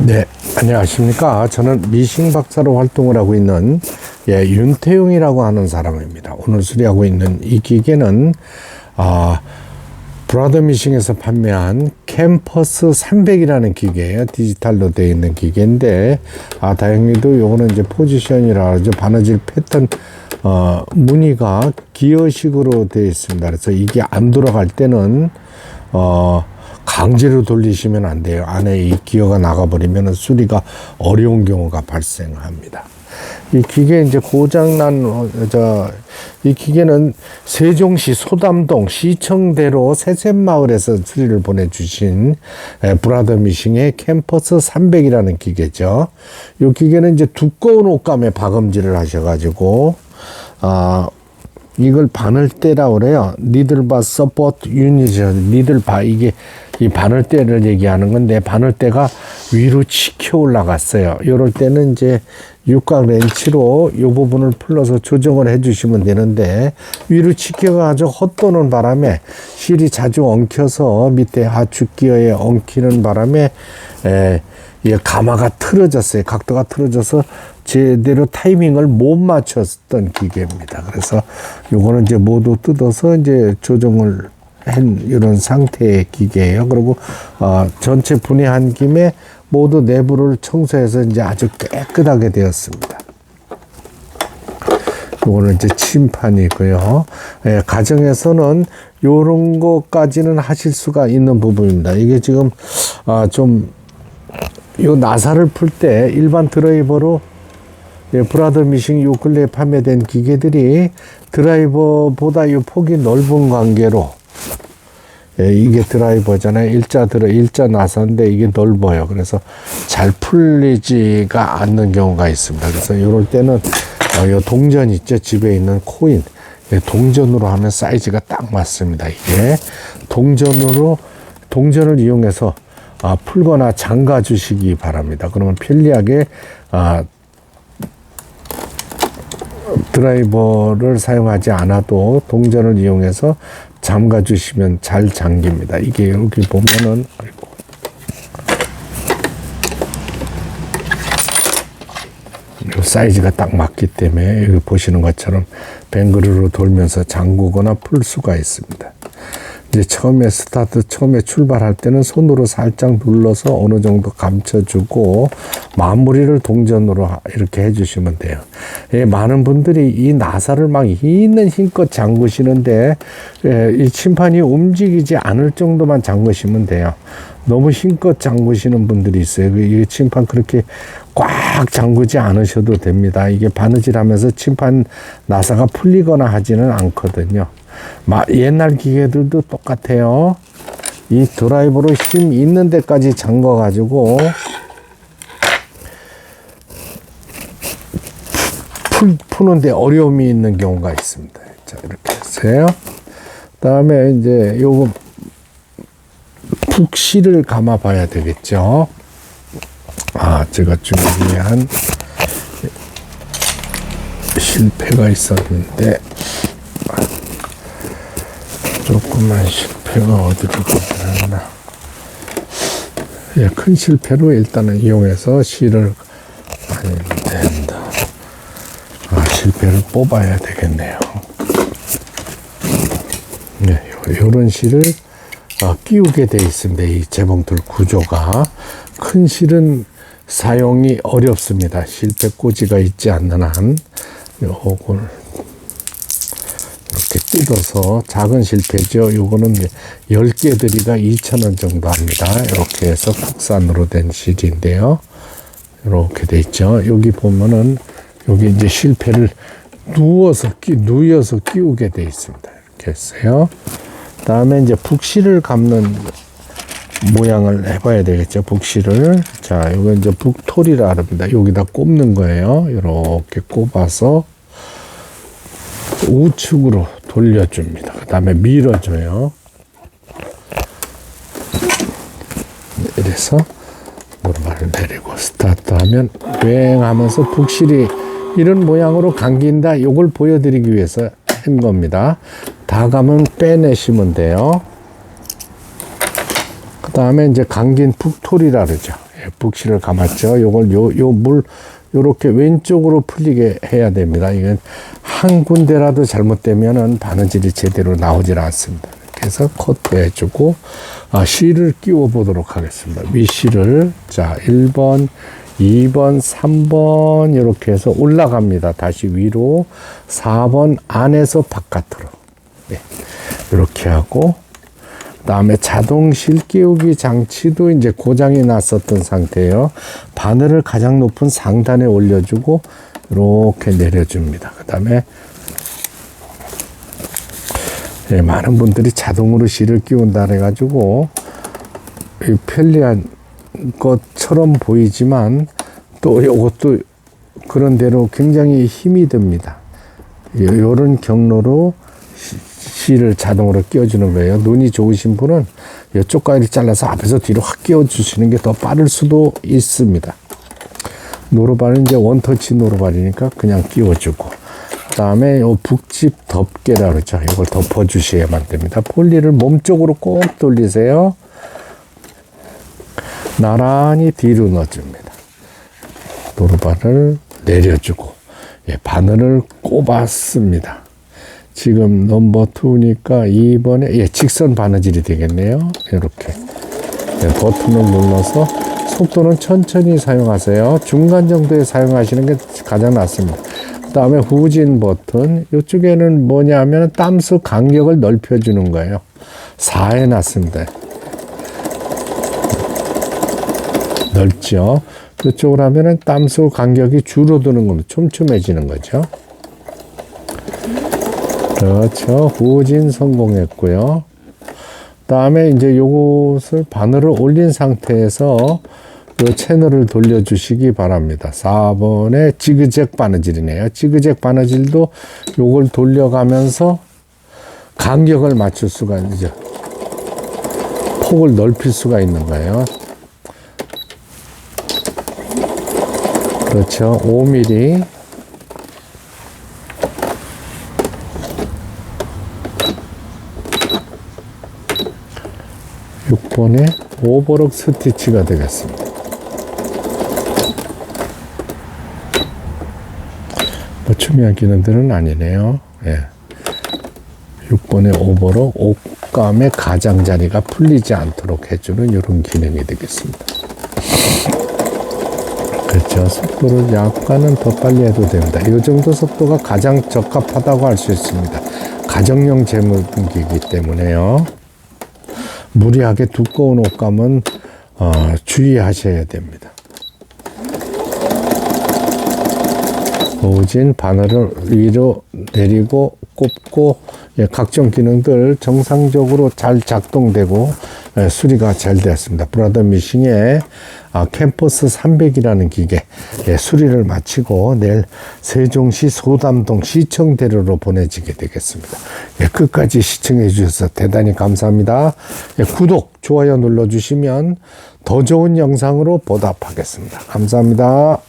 네, 안녕하십니까. 저는 미싱 박사로 활동을 하고 있는 윤태용이라고 하는 사람입니다. 오늘 수리하고 있는 이 기계는 브라더 미싱에서 판매한 캠퍼스 300이라는 기계예요. 디지털로 되어 있는 기계인데 다행히도 요거는 이제 포지션이라 그러죠. 바느질 패턴 무늬가 기어식으로 되어 있습니다. 그래서 이게 안 돌아갈 때는 강제로 돌리시면 안 돼요. 안에 이 기어가 나가버리면 수리가 어려운 경우가 발생합니다. 이 기계 이제 고장난, 이 기계는 세종시 소담동 시청대로 새샘마을에서 수리를 보내주신 브라더 미싱의 캠퍼스 300이라는 기계죠. 이 기계는 이제 두꺼운 옷감에 박음질을 하셔가지고, 이걸 바늘대라고 그래요. 니들바 서포트 유닛이죠. 니들바, 이게 이 바늘대를 얘기하는 건데, 바늘대가 위로 치켜 올라갔어요. 이럴 때는 이제 육각 렌치로 이 부분을 풀러서 조정을 해주시면 되는데, 위로 치켜가지고 헛도는 바람에 실이 자주 엉켜서 밑에 하축 기어에 엉키는 바람에 이 가마가 틀어졌어요. 각도가 틀어져서 제대로 타이밍을 못 맞췄던 기계입니다. 그래서 요거는 이제 모두 뜯어서 이제 조정을 한 이런 상태의 기계예요. 그리고 전체 분해한 김에 모두 내부를 청소해서 이제 아주 깨끗하게 되었습니다. 요거는 이제 침판이고요. 가정에서는 요런 것까지는 하실 수가 있는 부분입니다. 이게 지금 요 나사를 풀 때 일반 드라이버로 브라더 미싱 요 근래에 판매된 기계들이 드라이버보다 이 폭이 넓은 관계로 이게 드라이버잖아요. 일자 나사인데 이게 넓어요. 그래서 잘 풀리지가 않는 경우가 있습니다. 그래서 이럴 때는 요 동전 있죠. 집에 있는 코인. 동전으로 하면 사이즈가 딱 맞습니다. 이게 동전을 이용해서 풀거나 잠가 주시기 바랍니다. 그러면 편리하게 드라이버를 사용하지 않아도 동전을 이용해서 잠가 주시면 잘 잠깁니다. 이게 여기 보면은 이 사이즈가 딱 맞기 때문에 여기 보시는 것처럼 뱅그르로 돌면서 잠그거나 풀 수가 있습니다. 이제 처음에 출발할 때는 손으로 살짝 눌러서 어느 정도 감춰주고 마무리를 동전으로 이렇게 해주시면 돼요. 많은 분들이 이 나사를 막 있는 힘껏 잠그시는데 이 침판이 움직이지 않을 정도만 잠그시면 돼요. 너무 힘껏 잠그시는 분들이 있어요. 이 침판 그렇게 꽉 잠그지 않으셔도 됩니다. 이게 바느질 하면서 침판 나사가 풀리거나 하지는 않거든요. 옛날 기계들도 똑같아요. 이 드라이버로 힘 있는 데까지 잠궈 가지고 푸는데 어려움이 있는 경우가 있습니다. 자, 이렇게 했어요. 다음에 이제 요거 푹실을 감아 봐야 되겠죠. 제가 준비한 실패가 있었는데 조금만 실패가 어디로 가나. 큰 실패로 일단은 이용해서 실을 아니면 된다. 실패를 뽑아야 되겠네요. 요런 실을 끼우게 돼 있습니다. 이 재봉틀 구조가. 큰 실은 사용이 어렵습니다. 실패 꽂이가 있지 않는 한 요걸 이렇게 뜯어서 작은 실패죠. 요거는 10개들이가 2,000원 정도 합니다. 이렇게 해서 국산으로 된 실인데요. 이렇게 돼 있죠. 여기 보면은 여기 이제 실패를 누워서 끼우게 돼 있습니다. 이렇게 했어요. 다음에 이제 북실을 감는 모양을 해봐야 되겠죠. 북실을. 자, 이거 이제 북토리라 합니다. 여기다 꼽는 거예요. 이렇게 꼽아서 우측으로 돌려줍니다. 그 다음에 밀어줘요. 이래서 노르마를 내리고 스타트하면 뱅 하면서 북실이 이런 모양으로 감긴다. 이걸 보여드리기 위해서 한 겁니다. 다 감은 빼내시면 돼요. 그 다음에 이제 감긴 북토리라 그러죠. 북실을 감았죠. 요걸 요 물 요렇게 왼쪽으로 풀리게 해야 됩니다. 이건 한 군데라도 잘못되면은 바느질이 제대로 나오질 않습니다. 그래서 커트해 주고 실을 끼워 보도록 하겠습니다. 윗실을 자 1번 2번 3번 이렇게 해서 올라갑니다. 다시 위로 4번 안에서 바깥으로 이렇게 하고, 그다음에 자동 실 끼우기 장치도 이제 고장이 났었던 상태예요. 바늘을 가장 높은 상단에 올려주고 이렇게 내려줍니다. 그다음에 많은 분들이 자동으로 실을 끼운다 해가지고 편리한 것처럼 보이지만 또 이것도 그런대로 굉장히 힘이 듭니다. 이런 경로로 실을 자동으로 끼워주는 거예요. 눈이 좋으신 분은 이쪽까지 잘라서 앞에서 뒤로 확 끼워주시는 게 더 빠를 수도 있습니다. 노루발은 이제 원터치 노루발이니까 그냥 끼워주고, 그 다음에 요 북집 덮개라 그러죠. 이걸 덮어주셔야만 됩니다. 폴리를 몸쪽으로 꼭 돌리세요. 나란히 뒤로 넣어줍니다. 노루발을 내려주고, 바늘을 꼽았습니다. 지금 넘버 2니까 2번에 직선 바느질이 되겠네요. 이렇게 버튼을 눌러서 속도는 천천히 사용하세요. 중간 정도에 사용하시는 게 가장 낫습니다. 그 다음에 후진 버튼, 이쪽에는 뭐냐 하면 땀수 간격을 넓혀주는 거예요. 4에 놨습니다. 넓죠. 이쪽으로 하면은 땀수 간격이 줄어드는 겁니다. 촘촘해지는 거죠. 그렇죠. 후진 성공했고요. 다음에 이제 요것을 바늘을 올린 상태에서 요 채널을 돌려주시기 바랍니다. 4번에 지그잭 바느질이네요. 지그잭 바느질도 요걸 돌려가면서 간격을 맞출 수가 있죠. 폭을 넓힐 수가 있는 거예요. 그렇죠. 5mm. 6번에 오버록 스티치가 되겠습니다. 뭐 중요한 기능들은 아니네요. 6번의 오버록, 옷감의 가장자리가 풀리지 않도록 해주는 이런 기능이 되겠습니다. 그렇죠. 속도를 약간은 더 빨리 해도 됩니다. 이 정도 속도가 가장 적합하다고 할 수 있습니다. 가정용 재무기이기 때문에요. 무리하게 두꺼운 옷감은 주의하셔야 됩니다. 후진 바늘을 위로 내리고 꼽고 각종 기능들 정상적으로 잘 작동되고 수리가 잘 되었습니다. 브라더 미싱의 캠퍼스 300이라는 기계 수리를 마치고 내일 세종시 소담동 시청대로로 보내지게 되겠습니다. 끝까지 시청해 주셔서 대단히 감사합니다. 구독, 좋아요 눌러주시면 더 좋은 영상으로 보답하겠습니다. 감사합니다.